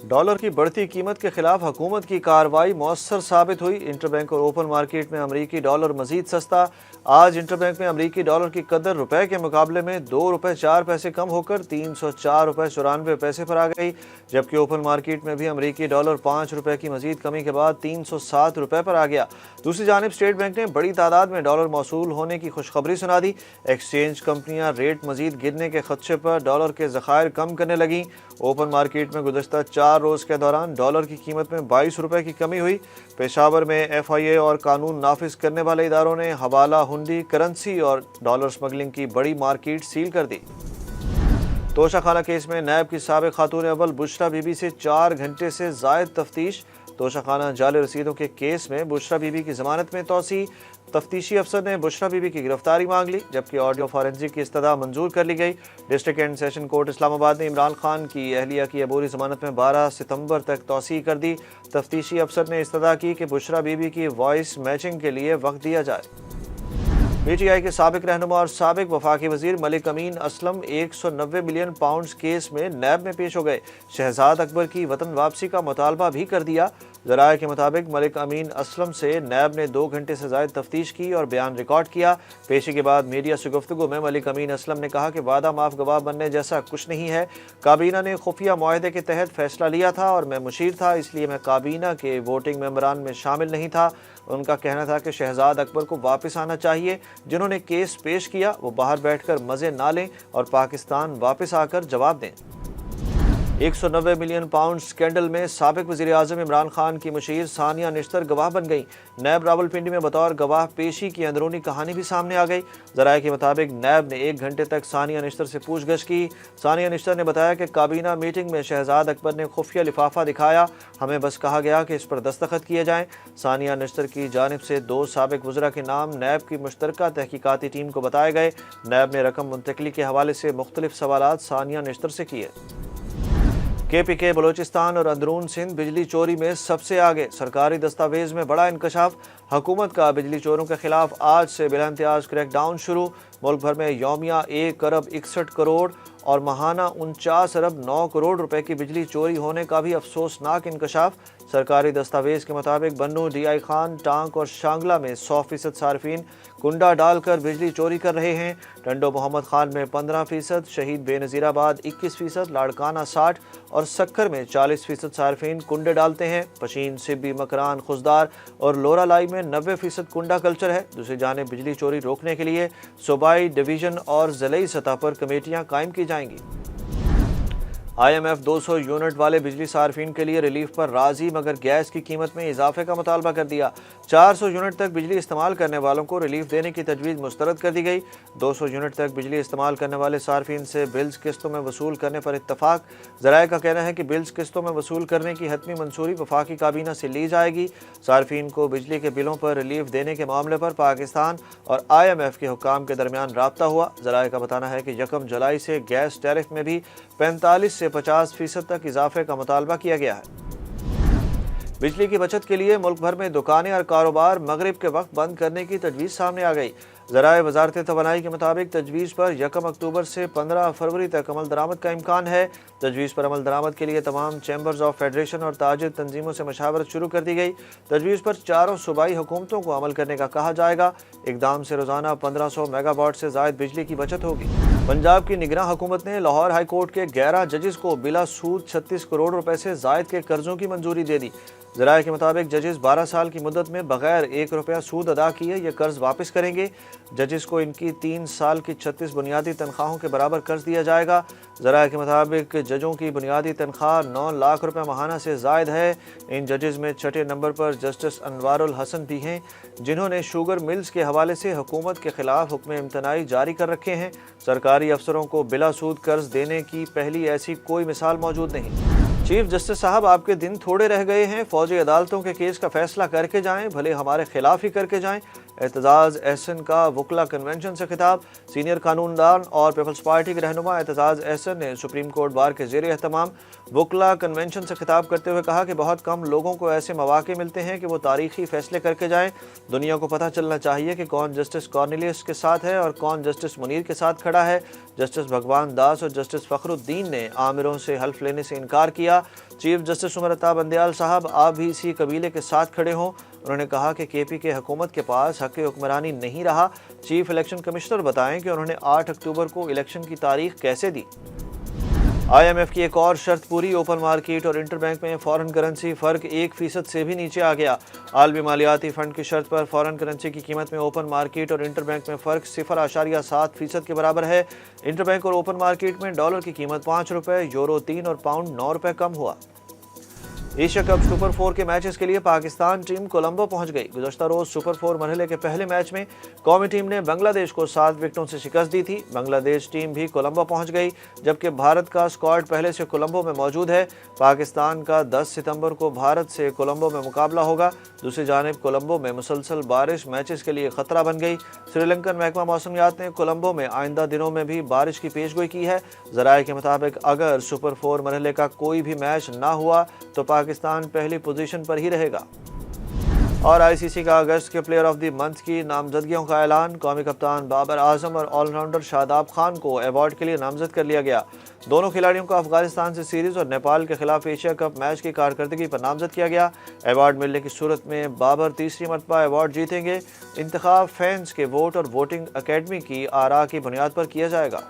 Dollar की बढ़ती कीमत के खिलाफ हुकूमत की कार्रवाई मौसर साबित हुई। इंटरबैंक और ओपन मार्केट में अमरीकी डॉलर मजीद सस्ता। आज इंटरबैंक में अमरीकी डॉलर की कदर रुपए के मुकाबले में 2 रुपए 4 पैसे कम होकर 304 रुपए 94 पैसे पर आ गई, जबकि ओपन मार्केट में भी अमरीकी डॉलर 5 रुपए की मजीद कमी के बाद 307 रुपए पर आ गया। दूसरी जानिब स्टेट बैंक ने बड़ी तादाद में डॉलर मौसूल होने की खुशखबरी सुना दी। एक्सचेंज कंपनियां रेट मजीद गिरने के खदशे पर डॉलर के ज़खायर कम करने लगी। ओपन मार्केट में गुज़श्ता 4 रोज़ के दौरान डॉलर की कीमत में 22 रुपए की कमी हुई। पेशावर में FIA और कानून नाफिज करने वाले इदारों ने हवाला, हुंडी, करेंसी और डॉलर स्मगलिंग की बड़ी मार्केट सील कर दी। तोशाखाना केस में नैब की साबिक खातून अव्वल बुशरा बीबी से 4 घंटे से ज़ायद तफ्तीश। तोशाखाना जाली रसीदों के केस में बुशरा बीबी की जमानत में तोसी। तफ्तीशी अफसर ने बुशरा बीबी की गिरफ्तारी मांग ली, जबकि ऑडियो फॉरेंसिक की इस्तदा मंजूर कर ली गई। District and session court Islamabad ने इमरान खान की अहलिया की अबूरी जमानत में 12 सितंबर तक तोसी कर दी। तफ्तीशी अफसर ने इस्तदा की कि बुशरा बीबी की वॉइस मैचिंग के लिए वक्त दिया जाए। PTI के साबिक रहनुमा और साबिक वफाकी वजीर मलिक अमीन असलम 190 मिलियन पाउंड केस में नैब में पेश हो गए। शहजाद अकबर की वतन वापसी का मुतालबा भी कर दिया। ज़राए के मुताबिक मलिक अमीन असलम से नैब ने 2 घंटे से ज़ायद तफ्तीश की और बयान रिकॉर्ड किया। पेशी के बाद मीडिया से गुफ्तगू में मलिक अमीन असलम ने कहा कि वादा माफ गवाह बनने जैसा कुछ नहीं है। काबीना ने खुफिया मुआहदे के तहत फैसला लिया था और मैं मुशीर था, इसलिए मैं काबीना के वोटिंग मेंबरान में शामिल नहीं था। उनका कहना था कि शहजाद अकबर को वापस आना चाहिए। जिन्होंने केस पेश किया वो बाहर बैठकर मज़े ना लें और पाकिस्तान वापस आकर जवाब दें। 190 मिलियन पाउंड स्कैंडल में साबिक वज़ीर आज़म इमरान खान की मुशीर सानिया निश्तर गवाह बन गई। नैब रावलपिंडी में बतौर गवाह पेशी की अंदरूनी कहानी भी सामने आ गई। ज़राए के मुताबिक नैब ने 1 घंटे तक सानिया निश्तर से पूछगछ की। सानिया निश्तर ने बताया कि काबीना मीटिंग में शहजाद अकबर ने खुफिया लिफाफा दिखाया, हमें बस कहा गया कि इस पर दस्तखत किए जाएँ। सानिया निश्तर की जानिब से 2 साबिक वज़रा के नाम नैब की मुश्तरका तहकीकाती टीम को बताए गए। नैब ने रकम मुंतकली के हवाले से मुख्तलिफ सवालात सानिया निश्तर से किए। KPK बलोचिस्तान और अंदरून सिंध बिजली चोरी में सबसे आगे। सरकारी दस्तावेज में बड़ा इंकशाफ। हुकूमत का बिजली चोरों के खिलाफ आज से बिला इम्तियाज क्रैकडाउन शुरू। मुल्क भर में यौमिया 1 अरब 61 करोड़ और माहाना 49 अरब 9 करोड़ रुपए की बिजली चोरी होने का भी अफसोसनाक इंकशाफ। सरकारी दस्तावेज के मुताबिक बन्नू, DI खान, टांक और शांगला में 100% सार्फिन कुंडा डालकर बिजली चोरी कर रहे हैं। टंडो मोहम्मद खान में 15%, शहीद बेनज़ीराबाद 21%, लाड़काना 60 और सक्खर में 40% सार्फिन कुंडे डालते हैं। पशीन, सिब्बी, मकरान, खुजदार और लोरालाई में 90% कुंडा कल्चर है। दूसरी जानिब बिजली चोरी रोकने के लिए सूबाई, डिवीजन और ज़िलाई सतह पर कमेटियाँ कायम की जाएंगी। IMF 200 यूनिट वाले बिजली सार्फिन के लिए रिलीफ पर राजी, मगर गैस की कीमत में इजाफे का मुतालबा कर दिया। 400 यूनिट तक बिजली इस्तेमाल करने वालों को रिलीफ देने की तजवीज़ मुस्तरद कर दी गई। 200 यूनिट तक बिजली इस्तेमाल करने वाले सार्फिन से बिल्स किस्तों में वसूल करने पर इत्तफाक। ज़राए का कहना है कि बिल्स किस्तों में वसूल करने की हतमी मंसूरी वफाकी काबीना से ली जाएगी। सार्फिन को बिजली के बिलों पर रिलीफ देने के मामले पर पाकिस्तान और IMF के हुक्काम के दरमियान राब्ता हुआ। ज़राए का बताना है कि 1 जुलाई से गैस टैरिफ में भी 45 से 50% तक इजाफे का मुतालबा किया गया है। बिजली की बचत के लिए मुल्क भर में दुकानें और कारोबार मगरिब के वक्त बंद करने की तजवीज़ सामने आ गई। ज़राए वजारत तवानाई के मुताबिक तजवीज़ पर 1 अक्टूबर से 15 फरवरी तक अमल दरामद का इम्कान है। तजवीज़ पर अमल दरामद के लिए तमाम चैम्बर्स ऑफ फेडरेशन और ताजिर तंजीमों से मशावरत शुरू कर दी गई। तजवीज़ पर चारों सूबाई हुकूमतों को अमल करने का कहा जाएगा। इकदाम से रोज़ाना 1500 मेगावाट से ज़ायद बिजली की बचत होगी। पंजाब की निगरान हुकूमत ने लाहौर हाई कोर्ट के 11 जजेस को बिला सूद 36 करोड़ रुपए से ज़ायद के कर्जों की मंजूरी दे दी। ज़राए के मुताबिक जजेस 12 साल की मुद्दत में बगैर 1 रुपया सूद अदा किए ये कर्ज वापस करेंगे। जजेस को इनकी 3 साल की 36 बुनियादी तनख्वाहों के बराबर कर्ज दिया जाएगा। ज़राए के मुताबिक जजों की बुनियादी तनख्वाह 9 लाख रुपये माहाना से ज़ायद है। इन जजेस में 6ठे नंबर पर जस्टिस अनवारुल हसन भी हैं, जिन्होंने शुगर मिल्स के हवाले से हुकूमत के खिलाफ हुक्म इम्तनाई जारी कर रखे हैं। सरकारी अफसरों को बिला सूद कर्ज देने की पहली ऐसी कोई मिसाल मौजूद नहीं। चीफ जस्टिस साहब, आपके दिन थोड़े रह गए हैं। फौजी अदालतों के केस का फैसला करके जाएं, भले हमारे खिलाफ ही करके जाएं। اعتزاز احسن کا وکلا کنونشن سے خطاب۔ سینئر قانوندان اور پیپلز پارٹی کے رہنما اعتزاز احسن نے سپریم کورٹ بار کے زیر اہتمام وکلا کنونشن سے خطاب کرتے ہوئے کہا کہ بہت کم لوگوں کو ایسے مواقع ملتے ہیں کہ وہ تاریخی فیصلے کر کے جائیں۔ دنیا کو پتہ چلنا چاہیے کہ کون جسٹس کارنیلیس کے ساتھ ہے اور کون جسٹس منیر کے ساتھ کھڑا ہے۔ جسٹس بھگوان داس اور جسٹس فخر الدین نے عامروں سے حلف لینے سے انکار کیا۔ چیف جسٹس عمر عطا بندیال صاحب آپ بھی اسی قبیلے کے ساتھ کھڑے ہوں۔ انہوں نے کہا کہ کے پی کے حکومت کے پاس حق حکمرانی نہیں رہا۔ چیف الیکشن کمشنر بتائیں کہ انہوں نے 8 اکتوبر کو الیکشن کی تاریخ کیسے دی۔ آئی ایم ایف کی ایک اور شرط پوری، اوپن مارکیٹ اور انٹر بینک میں فارن کرنسی فرق 1% سے بھی نیچے آ گیا۔ عالمی مالیاتی فنڈ کی شرط پر فارن کرنسی کی قیمت میں اوپن مارکیٹ اور انٹر بینک میں فرق 0.7% کے برابر ہے۔ انٹر بینک اور اوپن مارکیٹ میں ڈالر کی قیمت 5 روپے، یورو 3 اور پاؤنڈ 9 روپے کم ہوا۔ ایشیا کپ سپر 4 کے میچز کے لیے پاکستان ٹیم کولمبو پہنچ گئی۔ گزشتہ روز سپر 4 مرحلے کے پہلے میچ میں قومی ٹیم نے بنگلہ دیش کو 7 وکٹوں سے شکست دی تھی۔ بنگلہ دیش ٹیم بھی کولمبو پہنچ گئی، جبکہ بھارت کا اسکواڈ پہلے سے کولمبو میں موجود ہے۔ پاکستان کا 10 ستمبر کو بھارت سے کولمبو میں مقابلہ ہوگا۔ دوسری جانب کولمبو میں مسلسل بارش میچز کے لیے خطرہ بن گئی۔ سری لنکن محکمہ موسمیات نے کولمبو میں آئندہ دنوں میں بھی بارش کی پیشگوئی کی ہے۔ ذرائع کے مطابق اگر سپر 4 مرحلے کا کوئی بھی میچ نہ ہوا تو پاکستان پہلی پوزیشن پر ہی رہے گا۔ اور آئی سی سی کا اگست کے پلیئر آف دی منتھ کی نامزدگیوں کا اعلان۔ قومی کپتان بابر اعظم اور آل راؤنڈر شاداب خان کو ایوارڈ کے لیے نامزد کر لیا گیا۔ دونوں کھلاڑیوں کو افغانستان سے سیریز اور نیپال کے خلاف ایشیا کپ میچ کی کارکردگی پر نامزد کیا گیا۔ ایوارڈ ملنے کی صورت میں بابر تیسری مرتبہ ایوارڈ جیتیں گے۔ انتخاب فینس کے ووٹ اور ووٹنگ اکیڈمی کی آراء کی بنیاد پر کیا جائے گا۔